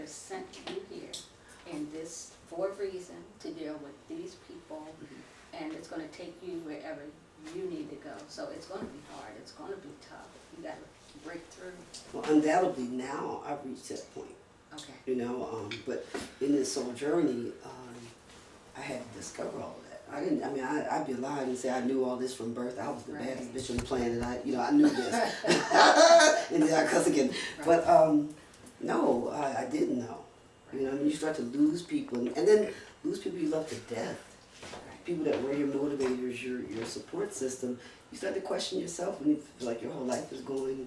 Creator sent you here in this for a reason to deal with these people, and it's going to take you wherever you need to go. So it's going to be hard. It's going to be tough. You got to break through. Well, undoubtedly now I've reached that point. Okay. You know, but in this soul journey, I had to discover all of that. I'd be lying and say I knew all this from birth. I was the baddest bitch on the planet. I knew this. And then I cuss again. Right. But no, I didn't know. You know, you start to lose people, and then lose people you love to death. People that were your motivators, your support system. You start to question yourself when you feel like your whole life is going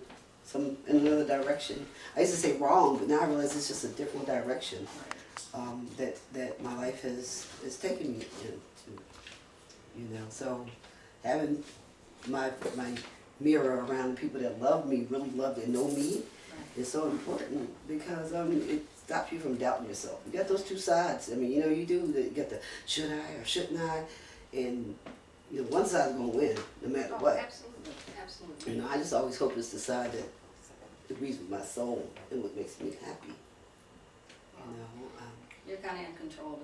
in another direction. I used to say wrong, but now I realize it's just a different direction that my life has taken me into. You know, so having my mirror around people that love me, really love and know me, is so important because it stops you from doubting yourself. You got those two sides. I mean, you know, you do. You get the should I or shouldn't I, and you know, one side's gonna win no matter what. Absolutely, absolutely. You know, I just always hope it's the side that agrees with my soul and what makes me happy. You know, you're kind of in control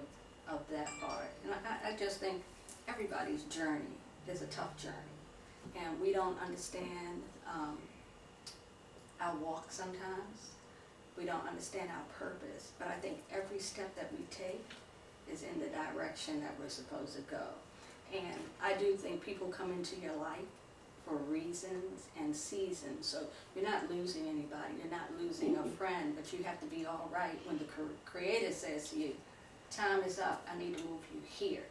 of that part, and I just think everybody's journey is a tough journey, and we don't understand our walk sometimes. We don't understand our purpose, but I think every step that we take is in the direction that we're supposed to go. And I do think people come into your life for reasons and seasons. So you're not losing anybody, you're not losing a friend, but you have to be all right when the Creator says to you, time is up, I need to move you here.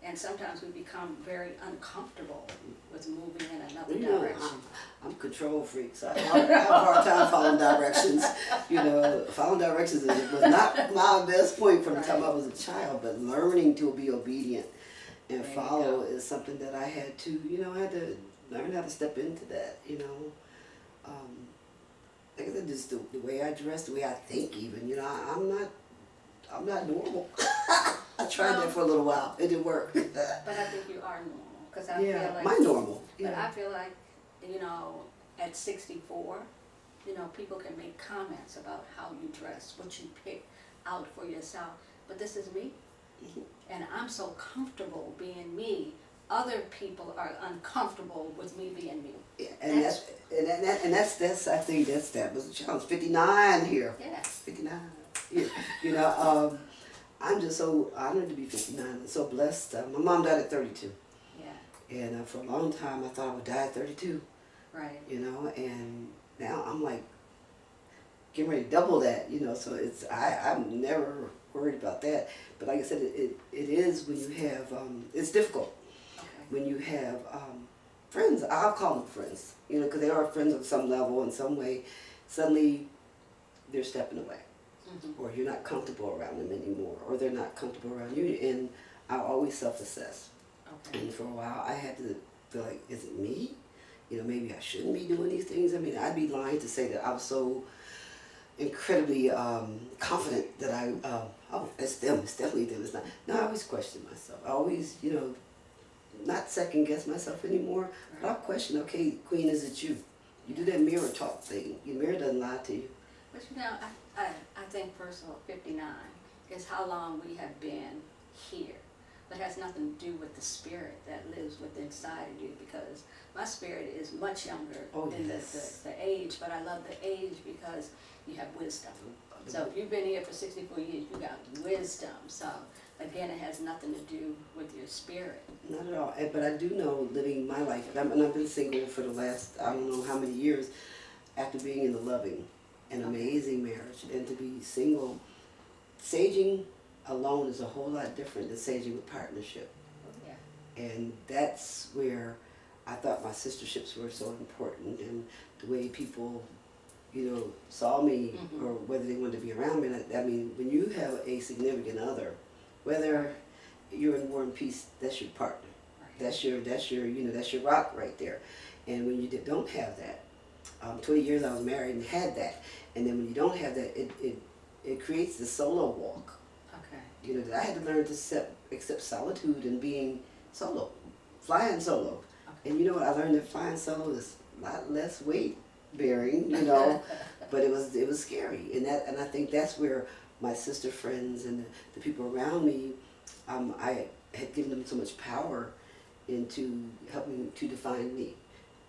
And sometimes we become very uncomfortable with moving in another direction. I'm control freak, so I have a hard time following directions. You know, following directions was not my best point from the time I was a child, but learning to be obedient and follow is something that I had to, I had to learn how to step into that, Like I said, just the way I dress, the way I think even, I'm not normal. I tried that for a little while. It didn't work. But I think you are normal. Cause I feel like my normal. But I feel like, at 64, people can make comments about how you dress, what you pick out for yourself. But this is me. And I'm so comfortable being me. Other people are uncomfortable with me being me. Yeah, and that's I think that was a challenge. 59 here. Yeah. 59. Yeah. I'm just so honored to be 59 and so blessed. My mom died at 32. Yeah. And for a long time I thought I would die at 32. Right. And now I'm like getting ready to double that, so I'm never worried about that. But like I said, it is when you have, it's difficult. Okay. When you have friends, I'll call them friends, because they are friends on some level, in some way, suddenly they're stepping away. Mm-hmm. Or you're not comfortable around them anymore, or they're not comfortable around you, and I always self-assess. Okay. And for a while, I had to feel like, is it me? Maybe I shouldn't be doing these things. I mean, I'd be lying to say that I was so incredibly confident that it's them, it's definitely them, it's not. No, I always question myself. I always, not second guess myself anymore, but I'll question, okay, Queen, is it you? You do that mirror talk thing. Your mirror doesn't lie to you. But I think, first of all, 59 is how long we have been here. But it has nothing to do with the spirit that lives within inside of you, because my spirit is much younger than the age, but I love the age because you have wisdom. So if you've been here for 64 years, you got wisdom. So again, it has nothing to do with your spirit. Not at all. But I do know, living my life, and I've been single for the last, I don't know how many years, after being in the loving and amazing marriage, and to be single, saging alone is a whole lot different than saging with partnership. Yeah. And that's where I thought my sisterships were so important, and the way people, saw me, or whether they wanted to be around me. I mean, when you have a significant other, whether you're in war and peace, that's your partner. Right. That's your rock right there. And when you don't have that, 20 years I was married and had that, and then when you don't have that, it creates the solo walk. Okay. That I had to learn to accept solitude and being solo, flying solo. Okay. And you know what? I learned that flying solo is a lot less weight bearing, But it was scary, and I think that's where my sister friends and the people around me, I had given them so much power into helping to define me,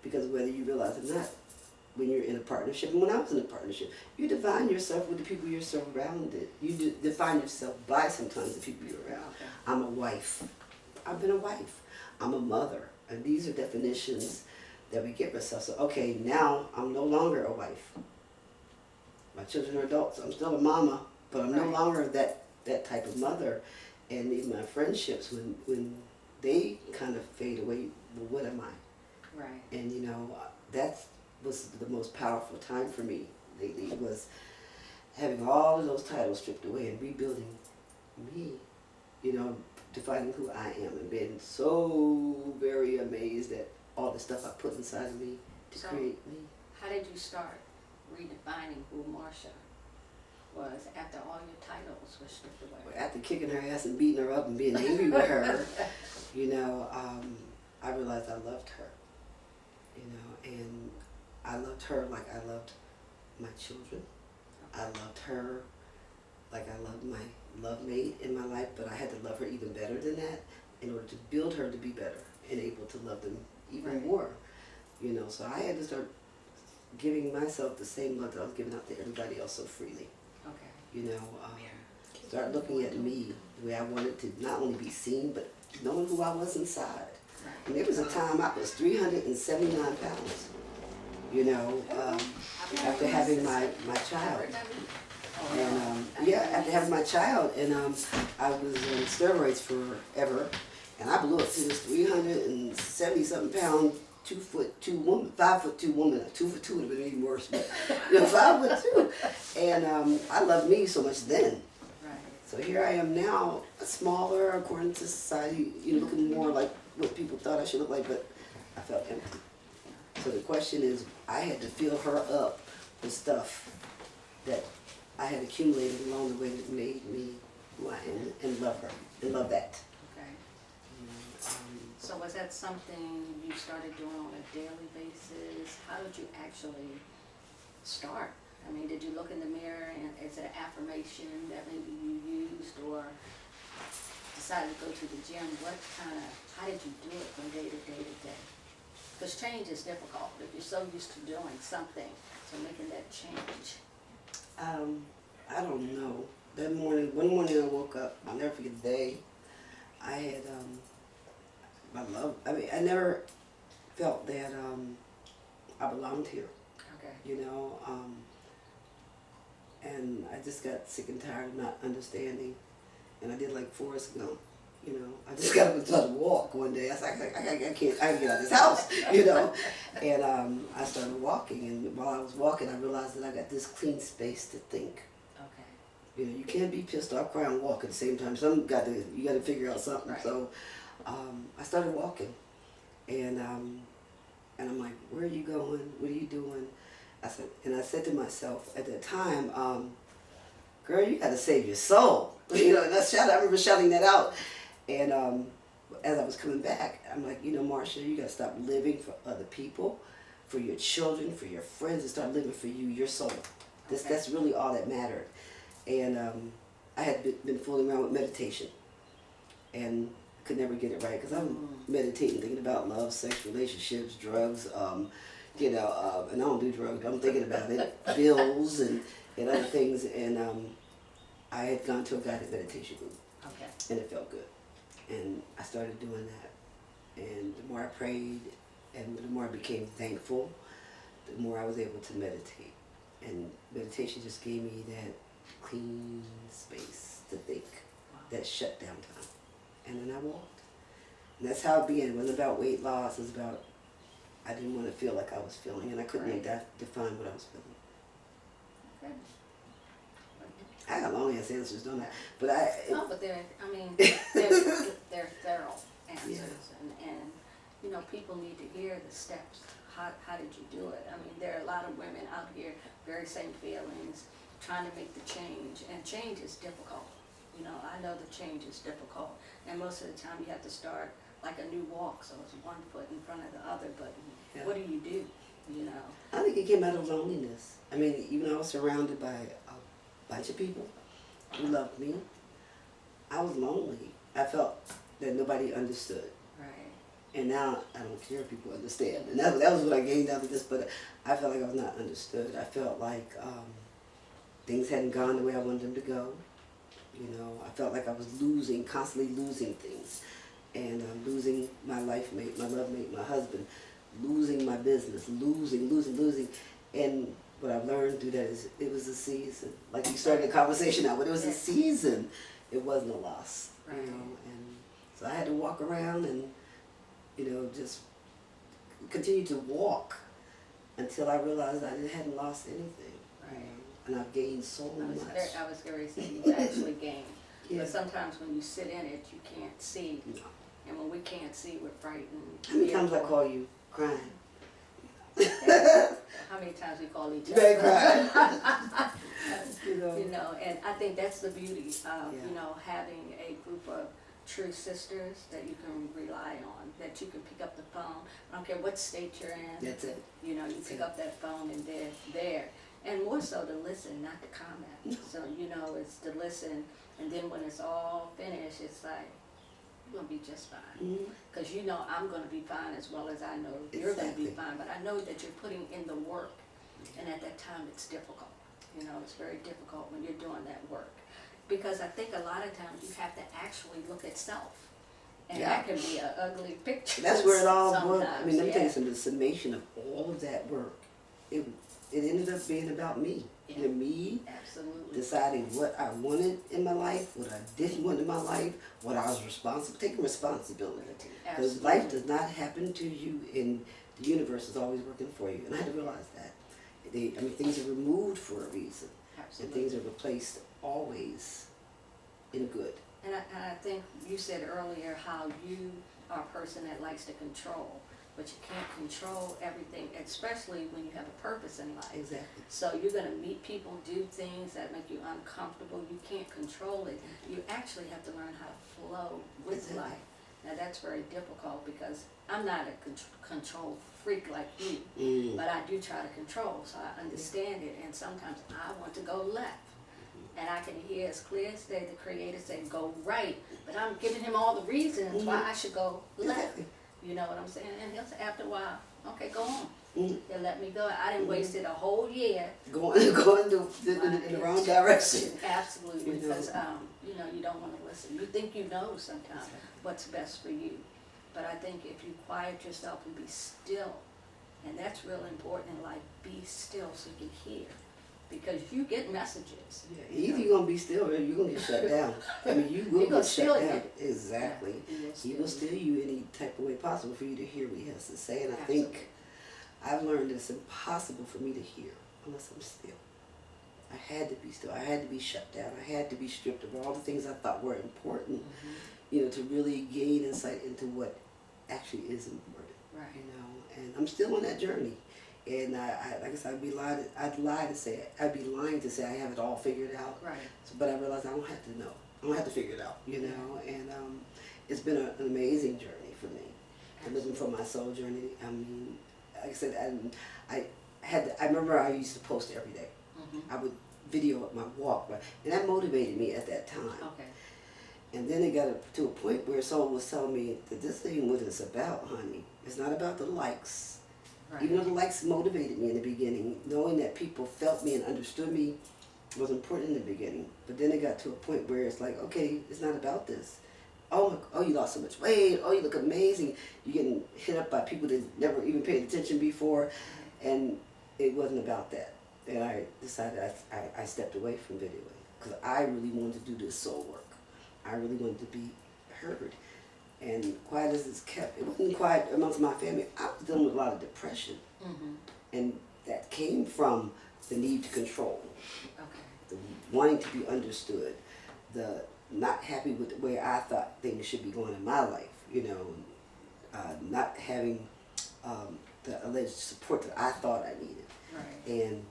because whether you realize it or not, when you're in a partnership, and when I was in a partnership, you define yourself with the people you're surrounded. You define yourself by sometimes the people you're around. Okay. I'm a wife. I've been a wife. I'm a mother. And these are definitions that we give ourselves. So, okay, now I'm no longer a wife. My children are adults. I'm still a mama, but I'm no Right. longer that type of mother. And in my friendships, when they kind of fade away, well, what am I? Right. And you know, that was the most powerful time for me lately, was having all of those titles stripped away and rebuilding me, you know, defining who I am, and being so very amazed at all the stuff I put inside of me to So, create me. How did you start redefining who Marsha was after all your titles were stripped away? After kicking her ass and beating her up and being angry with her, you know, I realized I loved her, you know, and I loved her like I loved my children. I loved her like I loved my love mate in my life, but I had to love her even better than that in order to build her to be better and able to love them even Right. more, you know. So I had to start giving myself the same love that I was giving out to everybody else so freely, Okay. you know. Start looking at me the way I wanted to not only be seen, but knowing who I was inside. Right. And there was a time I was 379 pounds, you know, after having my child. And after having my child, and I was on steroids forever, and I blew up to this 370 something pound, 2'2" woman, 5'2" woman. 2'2" would have been even worse, but you know, 5'2", and I loved me so much then. Right. So here I am now, smaller according to society, you know, looking more like what people thought I should look like, but I felt empty. So the question is, I had to fill her up with stuff that I had accumulated along the way that made me who I am, and love her, and love that. Okay. So was that something you started doing on a daily basis? How did you actually start? I mean, did you look in the mirror and is it an affirmation that maybe you used, or decided to go to the gym? How did you do it from day to day to day? Because change is difficult. If you're so used to doing something, so making that change. I don't know. One morning I woke up, I'll never forget the day. I had, I never felt that I belonged here, Okay. you know, and I just got sick and tired of not understanding, and I did like Forrest Gump, you know. I just got up and started to walk one day. I was like, I can't get out of this house, you know. And I started walking, and while I was walking, I realized that I got this clean space to think. Okay. You know, you can't be pissed off, cry, and walk at the same time. You got to figure out something. Right. So I started walking, and I'm like, where are you going? What are you doing? I said to myself at that time, girl, you got to save your soul. You know, I remember shouting that out. And as I was coming back, I'm like, you know, Marsha, you got to stop living for other people, for your children, for your friends, and start living for you, your soul. That's really all that mattered. And I had been fooling around with meditation, and could never get it right, because I'm meditating, thinking about love, sex, relationships, drugs, you know, and I don't do drugs, but I'm thinking about it, bills and other things, and I had gone to a guided meditation group, Okay. and it felt good, and I started doing that, and the more I prayed, and the more I became thankful, the more I was able to meditate, and meditation just gave me that clean space to think, that shut down time. And then I walked. And that's how it began. It wasn't about weight loss. It was about, I didn't want to feel like I was feeling, and I couldn't define what I was feeling. Okay. I got long ass answers, don't I? But No, but they're thorough answers, Yeah. and you know, people need to hear the steps. How did you do it? I mean, there are a lot of women out here, very same feelings, trying to make the change, and change is difficult. You know, I know the change is difficult, and most of the time you have to start like a new walk, so it's one foot in front of the other, but Yeah. what do you do? you know. I think it came out of loneliness. I mean, even though I was surrounded by a bunch of people who loved me, I was lonely. I felt that nobody understood. Right. And now I don't care if people understand. And that was what I gained out of this, but I felt like I was not understood. I felt like things hadn't gone the way I wanted them to go. You know, I felt like I was constantly losing things. And losing my life mate, my love mate, my husband, losing my business, losing. And what I've learned through that is it was a season. Like you started the conversation out, but it was a season. It wasn't a loss. Right. You know, and so I had to walk around and, you know, just continue to walk until I realized I hadn't lost anything. Right. You know, and I've gained so much. I was very saying you actually gained. Yeah. But sometimes when you sit in it, you can't see. No. And when we can't see, we're frightened. How many times I call you crying? How many times we call each other? Crying. You know, and I think that's the beauty of, Yeah. you know, having a group of true sisters that you can rely on, that you can pick up the phone. I don't care what state you're in. That's it. You know, you That's pick it. up that phone and they're there. And more so to listen, not to comment. So, you know, it's to listen. And then when it's all finished, it's like, you're going to be just fine. Because you know I'm going to be fine as well as I know you're going to be fine. But I know that you're putting in the work. And at that time, it's difficult. You know, it's very difficult when you're doing that work. Because I think a lot of times you have to actually look at self. And that can be an ugly picture. That's where it all was. sometimes. I mean, let me tell you something, the summation of all of that work, it ended up being about me. Yeah. You know, me Absolutely. deciding what I wanted in my life, what I didn't want in my life, what I was responsible, taking responsibility. Because Absolutely. life does not happen to you, and the universe is always working for you. And I had to realize that. I mean, things are removed for a reason. Absolutely. And things are replaced always in good. And I think you said earlier how you are a person that likes to control, but you can't control everything, especially when you have a purpose in life. Exactly. So you're going to meet people, do things that make you uncomfortable. You can't control it. You actually have to learn how to flow with Exactly. life. Now that's very difficult because I'm not a control freak like you, but I do try to control, so I understand it. And sometimes I want to go left. And I can hear as clear as day the Creator say, go right. But I'm giving him all the reasons why I should go left. Exactly. You know what I'm saying? And he'll say after a while, okay, go on. He'll let me go. I didn't waste it a whole year. Going in the wrong direction. Absolutely, You know. because you know, you don't want to listen. You think you know sometimes what's best for you. But I think if you quiet yourself and be still, and that's real important in life, be still so you can hear. Because you get messages. Yeah, either you're gonna be still or you're gonna get shut down. I mean, you will He gonna get steal shut down. you. Exactly. Yeah, He will steal you any type of way possible for you to hear what he has to say. And I Absolutely. think I've learned that it's impossible for me to hear unless I'm still. I had to be still. I had to be shut down. I had to be stripped of all the things I thought were important, you know, to really gain insight into what actually is important. Right. You know, and I'm still on that journey. And I like I said, I'd be lying to say I have it all figured out. Right. So, but I realized I don't have to know. I don't have to figure it out, you know. And it's been an amazing journey for me. The Livingformysoul journey. I mean, like I said, I remember I used to post every day. I would video my walk, and that motivated me at that time. Okay. And then it got to a point where someone was telling me that this ain't what it's about, honey. It's not about the likes. Right. Even though the likes motivated me in the beginning, knowing that people felt me and understood me was important in the beginning. But then it got to a point where it's like, okay, it's not about this. Oh, you lost so much weight. Oh, you look amazing. You're getting hit up by people that never even paid attention before. And it wasn't about that. And I decided I stepped away from videoing because I really wanted to do this soul work. I really wanted to be heard. And quiet as it's kept, it wasn't quiet amongst my family. I was dealing with a lot of depression. And that came from the need to control, Okay. the wanting to be understood, the not happy with the way I thought things should be going in my life, you know, not having the alleged support that I thought I needed. Right. And,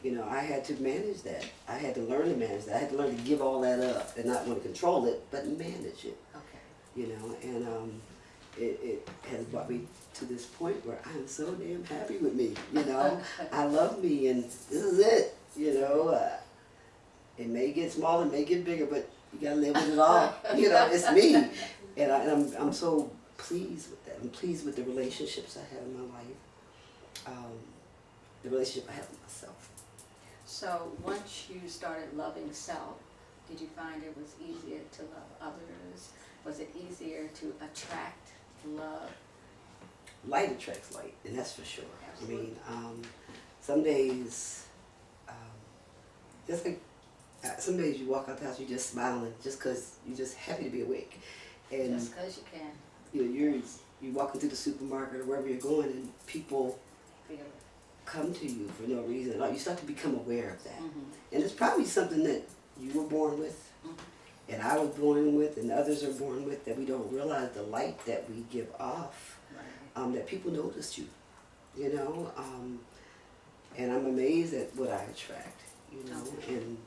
you know, I had to manage that. I had to learn to manage that. I had to learn to give all that up and not want to control it, but manage it. Okay. You know, and it has brought me to this point where I'm so damn happy with me, you know. I love me, and this is it, you know. It may get smaller, it may get bigger, but you gotta live with it all. You know, it's me, and I'm so pleased with that. I'm pleased with the relationships I have in my life, the relationship I have with myself. So once you started loving self, did you find it was easier to love others? Was it easier to attract love? Light attracts light, and that's for sure. Absolutely. I mean, some days, just like some days you walk out the house, you're just smiling, just because you're just happy to be awake. And Just because you can. you know, you're walking through the supermarket or wherever you're going, and people Feel it. come to you for no reason. Like, you start to become aware of that, Mm-hmm. and it's probably something that you were born with, Mm-hmm. and I was born with, and others are born with, that we don't realize the light that we give off. Right. That people noticed you, you know, and I'm amazed at what I attract, you know, and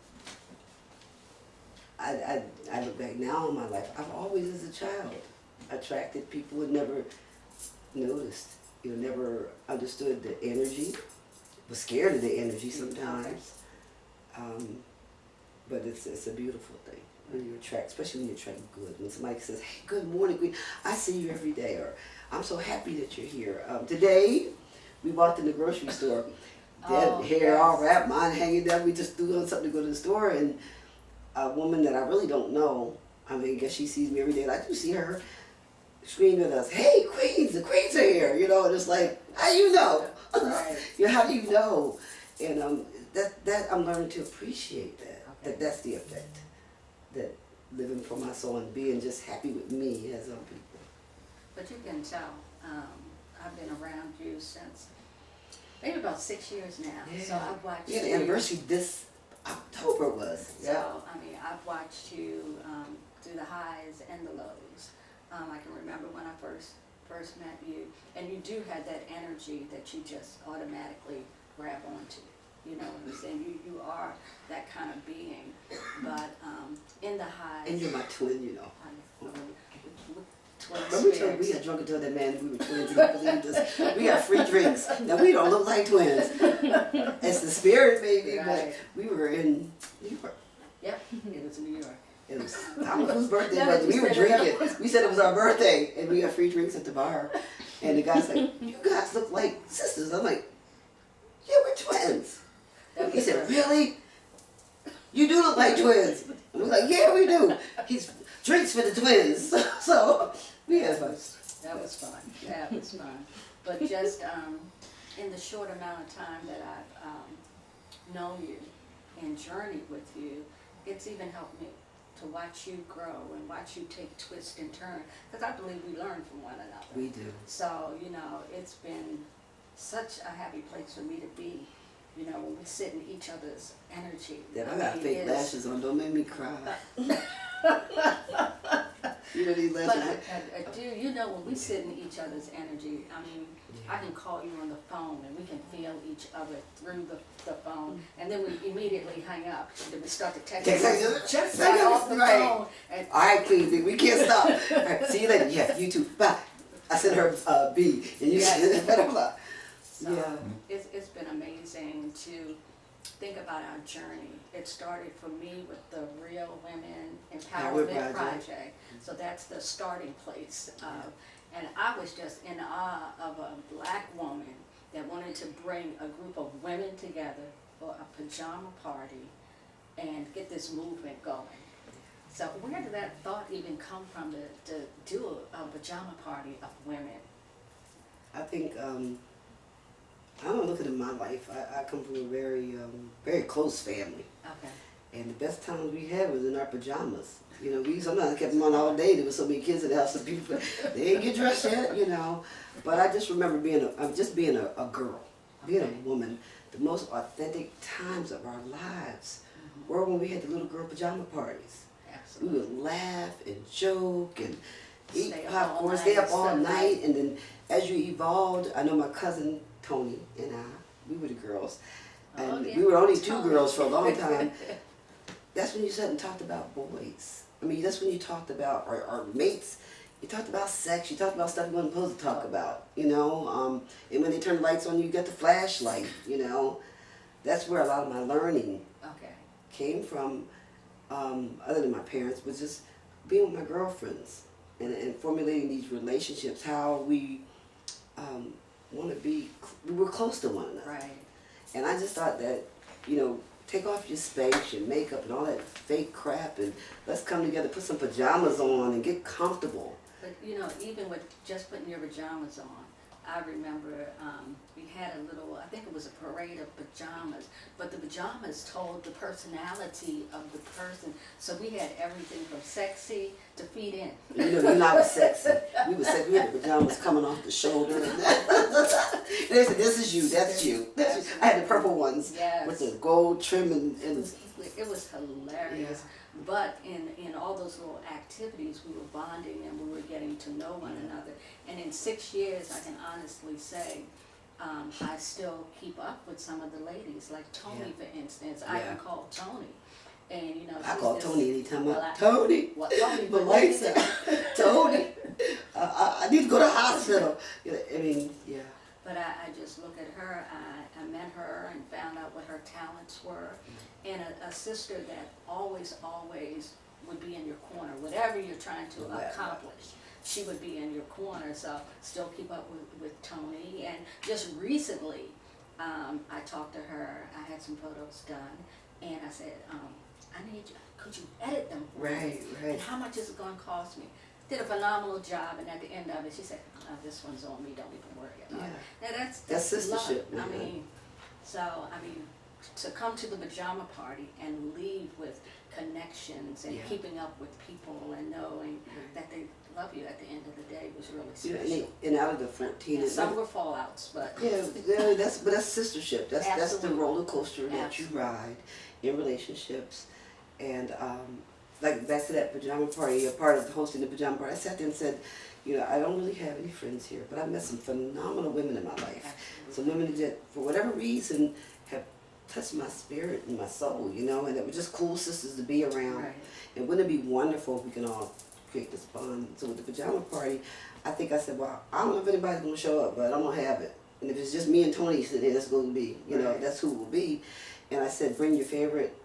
I look back now in my life, I've always as a child attracted people and never noticed, you know, never understood the energy, was scared of the energy sometimes, but it's a beautiful thing. When you attract, especially when you attract good. When somebody says, "Hey, good morning, Queen. I see you every day," or "I'm so happy that you're here." Today, we walked in the grocery store. Dead hair all wrapped, mine hanging down. We just threw on something to go to the store, and a woman that I really don't know, I mean, I guess she sees me every day, and I do see her screaming at us, "Hey, Queens, the Queens are here!" You know, and it's like, how do you know? Right. You know, how do you know? And that I'm learning to appreciate that. Okay. That's the effect. That living for my soul and being just happy with me as other people. But you can tell, I've been around you since maybe about 6 years now. Yeah. So I've watched Yeah, the you. anniversary this October was. So, I mean, I've watched you through the highs and the lows. I can remember when I first met you, and you do have that energy that you just automatically grab onto. You know what I'm saying? You are that kind of being. But in the highs... And you're my twin, you know. Twin Remember we spirits. had drunk until that man we were twins and he believed us. We got free drinks. Now we don't look like twins. It's the spirit, baby, Right. but we were in New York. Yep, it was New York. It was, I don't know whose birthday No, was. you We were said it. drinking. We said it was our birthday, and we got free drinks at the bar. And the guy's like, "You guys look like sisters." I'm like, "Yeah, we're twins." He said, "Really? You do look like twins." And we're like, "Yeah, we do." He's drinks for the twins. So we had fun. That was fun. That was fun. But just in the short amount of time that I've known you and journeyed with you, it's even helped me to watch you grow and watch you take twists and turns. Because I believe we learn from one another. We do. So, you know, it's been such a happy place for me to be. You know, when we sit in each other's energy. That I got fake lashes on. Don't make me cry. You know these But lashes. I do, you know, when we sit in each other's energy, I mean, I can call you on the phone and we can feel each other through the phone, and then we immediately hang up, and then we start to text just Hang right up, off the right. phone. And All right, Queen, we can't stop. All right, see you later. Yeah, you too. Bye. I sent her B, and you Yes. blah, blah, blah. so Yeah. it's been amazing to think about our journey. It started for me with the Real Women Empowerment Project. So that's the starting place and I was just in awe of a black woman that wanted to bring a group of women together for a pajama party and get this movement going. So where did that thought even come from to do a pajama party of women? I think, I don't look at my life. I come from a very, very close family. Okay. And the best times we had was in our pajamas. You know, we sometimes kept them on all day. There was so many kids in the house, and people, they didn't get dressed yet, you know. But I just remember being a girl, being a woman. The most authentic times of our lives were when we had the little girl pajama parties. Absolutely. We would laugh and joke and eat Stay up all popcorn, night, stay up all stuff night, and then as you evolved, I know my cousin Tony and we were the girls, and Oh, yeah. we were only two Tony. girls for a long time. That's when you sat and talked about boys. I mean, that's when you talked about our mates you talked about sex, you talked about stuff you weren't supposed to talk about, you know. And when they turn the lights on, you got the flashlight, you know. That's where a lot of my learning came from, other than my parents, was just being with my girlfriends and formulating these relationships, how we want to be, we were close to one another. Right. And I just thought that, you know, take off your space, your makeup, and all that fake crap, and let's come together, put some pajamas on, and get comfortable. But you know, even with just putting your pajamas on, I remember we had a little, I think it was a parade of pajamas, but the pajamas told the personality of the person. So we had everything from sexy to feet in. You know, you and I was sexy. We were sexy. We had the pajamas coming off the shoulder. And they said, "This is you. That's you." I had the purple ones with the gold trim and it was hilarious. Yeah. But in all those little activities, we were bonding and we were getting to know one another. And in 6 years, I can honestly say, I still keep up with some of the ladies, like Tony, for instance. I can call Tony. And you know, I call Tony anytime Tony, the lights out. Tony, I need to go to the hospital. I mean, yeah. But I just look at her, I met her and found out what her talents were. And a sister that always would be in your corner. Whatever you're trying to accomplish, she would be in your corner. So still keep up with Tony. And just recently, I talked to her, I had some photos done, and I said, I need you, could you edit them for me? Right. And how much is it going to cost me? Did a phenomenal job, and at the end of it, she said, oh, this one's on me, don't even worry about it. Now, that's sistership. Love. I mean, to come to the pajama party and leave with connections and keeping up with people and knowing that they love you at the end of the day was really special. And out of the 14, and some were fallouts, but that's sistership. That's the roller coaster that you ride in relationships. And like back to that pajama party, a part of hosting the pajama party, I sat there and said, you know, I don't really have any friends here, but I've met some phenomenal women in my life. Some women that, for whatever reason, have touched my spirit and my soul, you know, and they were just cool sisters to be around. Right. And wouldn't it be wonderful if we can all create this bond? So with the pajama party, I think I said, well, I don't know if anybody's going to show up, but I'm going to have it. And if it's just me and Tony sitting there, that's going to be, you know, that's who it will be. And I said, bring your favorite.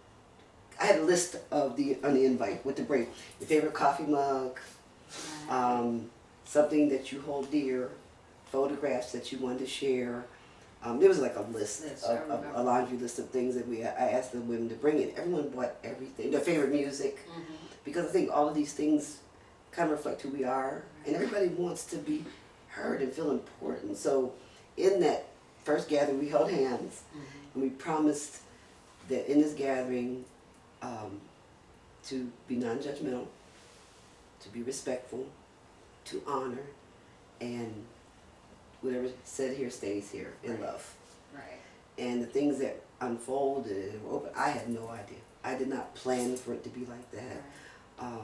I had a list of on the invite, what to bring. Your favorite coffee mug, something that you hold dear, photographs that you wanted to share. There was like a list, a laundry list of things that I asked the women to bring in. Everyone bought everything, their favorite music, because I think all of these things kind of reflect who we are, and everybody wants to be heard and feel important. So in that first gathering, we held hands, and we promised that in this gathering, to be non-judgmental, to be respectful, to honor, and whatever said here stays here in love. Right. And the things that unfolded and were open, I had no idea. I did not plan for it to be like that. Right.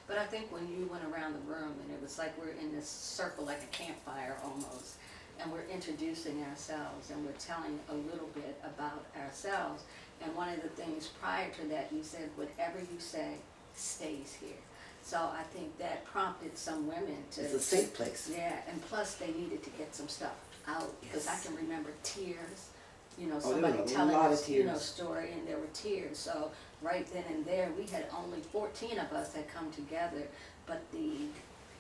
But I think when you went around the room and it was like we're in this circle, like a campfire almost, and we're introducing ourselves and we're telling a little bit about ourselves. And one of the things prior to that, you said, whatever you say stays here. So I think that prompted some women to... It's a safe place. Yeah, and plus they needed to get some stuff out. Because I can remember tears, you know, somebody telling us, you know, story, and there were tears. So right then and there, we had only 14 of us that come together, but the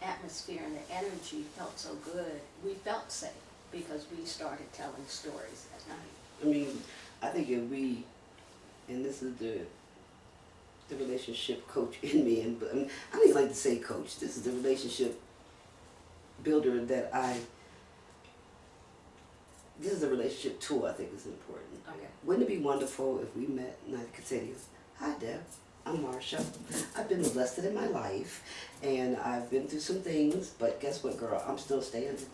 atmosphere and the energy felt so good. We felt safe because we started telling stories at night. I mean, I think if we... And this is the relationship coach in me, and I don't even like to say coach. This is the relationship builder that this is a relationship tool I think is important. Okay. Wouldn't it be wonderful if we met and I could say to you, hi Deb, I'm Marsha. I've been molested in my life and I've been through some things, but guess what, girl, I'm still standing.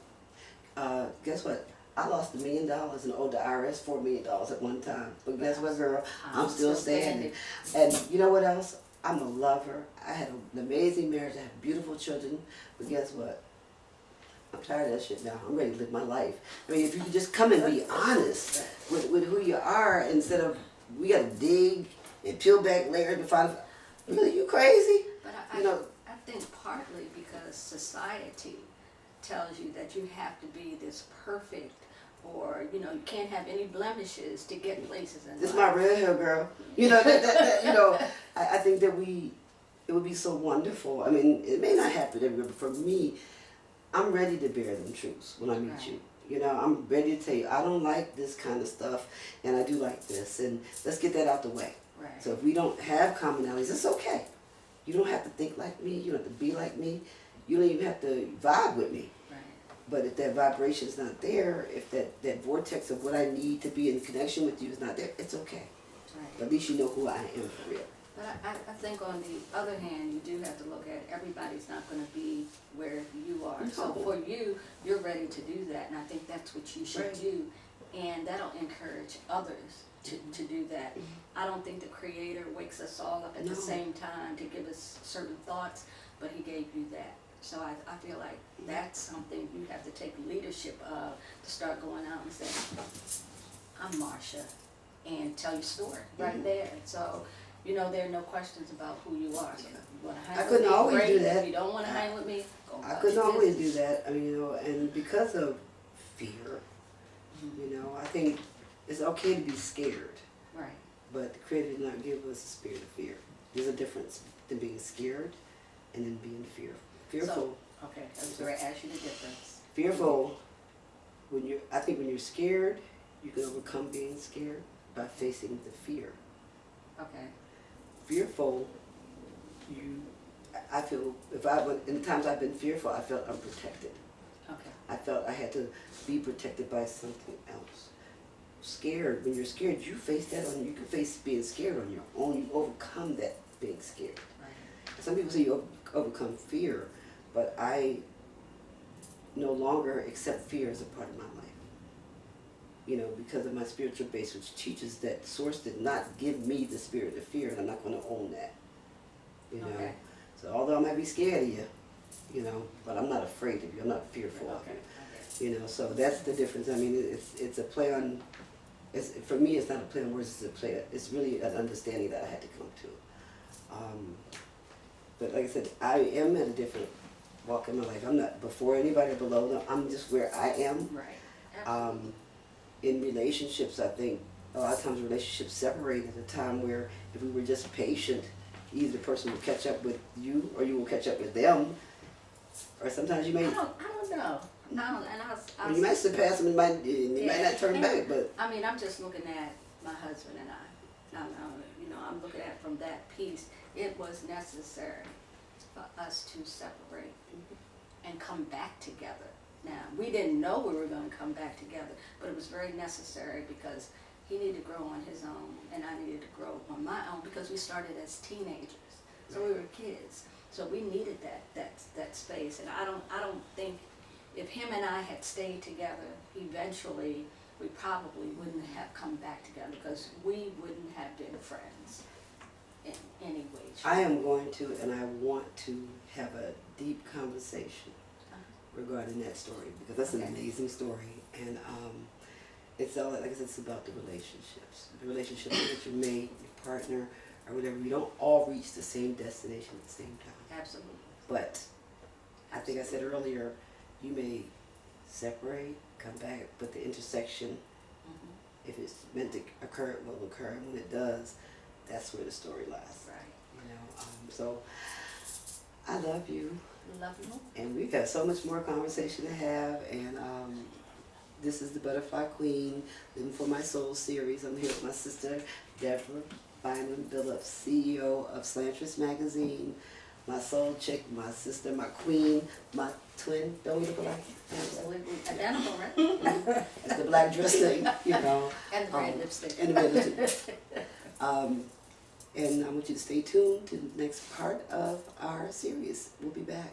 Guess what? I lost $1 million and owed the IRS $4 million at one time. But guess what, girl? I'm still standing. And you know what else? I'm a lover. I had an amazing marriage. I have beautiful children. But guess what? I'm tired of that shit now. I'm ready to live my life. I mean, if you could just come and be honest with who you are instead of we got to dig and peel back layers to find. Really, you crazy? But you know. I think partly because society tells you that you have to be this perfect, or you can't have any blemishes to get places in This is life. my red hair girl. That I think that it would be so wonderful. I mean, it may not happen everywhere, but for me, I'm ready to bear them truths when I meet Right. you. I'm ready to tell you, I don't like this kind of stuff, and I do like this, and let's get that out the way. Right. So if we don't have commonalities, it's okay. You don't have to think like me, you don't have to be like me, you don't even have to vibe with me. Right. But if that vibration's not there, if that vortex of what I need to be in connection with you is not there, it's okay. Right. But at least you know who I am for real. But I think on the other hand, you do have to look at everybody's not going to be where you are. No. So for you, you're ready to do that, and I think that's what you should Right. do, and that'll encourage others to do that. I don't think the Creator wakes us all up at No. the same time to give us certain thoughts, but He gave you that. So I feel like that's something you have to take leadership of, to start going out and saying, I'm Marsha, and tell your story right there. So, there are no questions about who you are. So if you want to hang I with couldn't me, always great. do that. If you don't want to hang with me, go I about couldn't your always business. do that. I mean, and because of fear, I think it's okay to be scared. Right. But the Creator did not give us a spirit of fear. There's a difference than being scared and then being fearful. So, okay, I was going to ask you the difference. Fearful, I think when you're scared, you can overcome being scared by facing the fear. Okay. Fearful, I feel, in the times I've been fearful, I felt unprotected. Okay. I felt I had to be protected by something else. Scared, when you're scared, you face that you can face being scared on your own. You overcome that being scared. Right. Some people say you overcome fear, but I no longer accept fear as a part of my life. Because of my spiritual base, which teaches that Source did not give me the spirit of fear, and I'm not going to own that. Okay. So although I might be scared of you, but I'm not afraid of you. I'm not fearful of Okay. you. So that's the difference. I mean, it's a play on. For me, it's not a play on words. It's really an understanding that I had to come to. But like I said, I am at a different walk in my life. I'm not before anybody or below them. I'm just where I am. Right. In relationships, I think a lot of times relationships separate at a time where if we were just patient, either the person will catch up with you or you will catch up with them. Or sometimes you may. I don't know. No, and You might surpass them and you might not turn back, but I mean, I'm just looking at my husband and I. I'm looking at from that piece. It was necessary for us to separate and come back together. Now, we didn't know we were going to come back together, but it was very necessary because he needed to grow on his own and I needed to grow on my own because we started as teenagers. So we were kids. So we needed that space. And I don't think if him and I had stayed together, eventually we probably wouldn't have come back together because we wouldn't have been friends in any way. I am going to, and I want to have a deep conversation regarding that story because that's an amazing story, and it's all, like I said, it's about the relationships with your mate, your partner, or whatever. We don't all reach the same destination at the same time. Absolutely. But I think I said earlier, you may separate, come back, but the intersection, if it's meant to occur, it will occur, and when it does, that's where the story lies. Right. So I love you. Love you. And we've got so much more conversation to have, and this is the Butterfly Queen, Living for My Soul series. I'm here with my sister, Deborah Bynum Billups, CEO of Slantress Magazine, my soul chick, my sister, my queen, my twin. Don't we look alike? Absolutely. Identical, right? It's the black dress thing, And the red lipstick. And the red lipstick. And I want you to stay tuned to the next part of our series. We'll be back.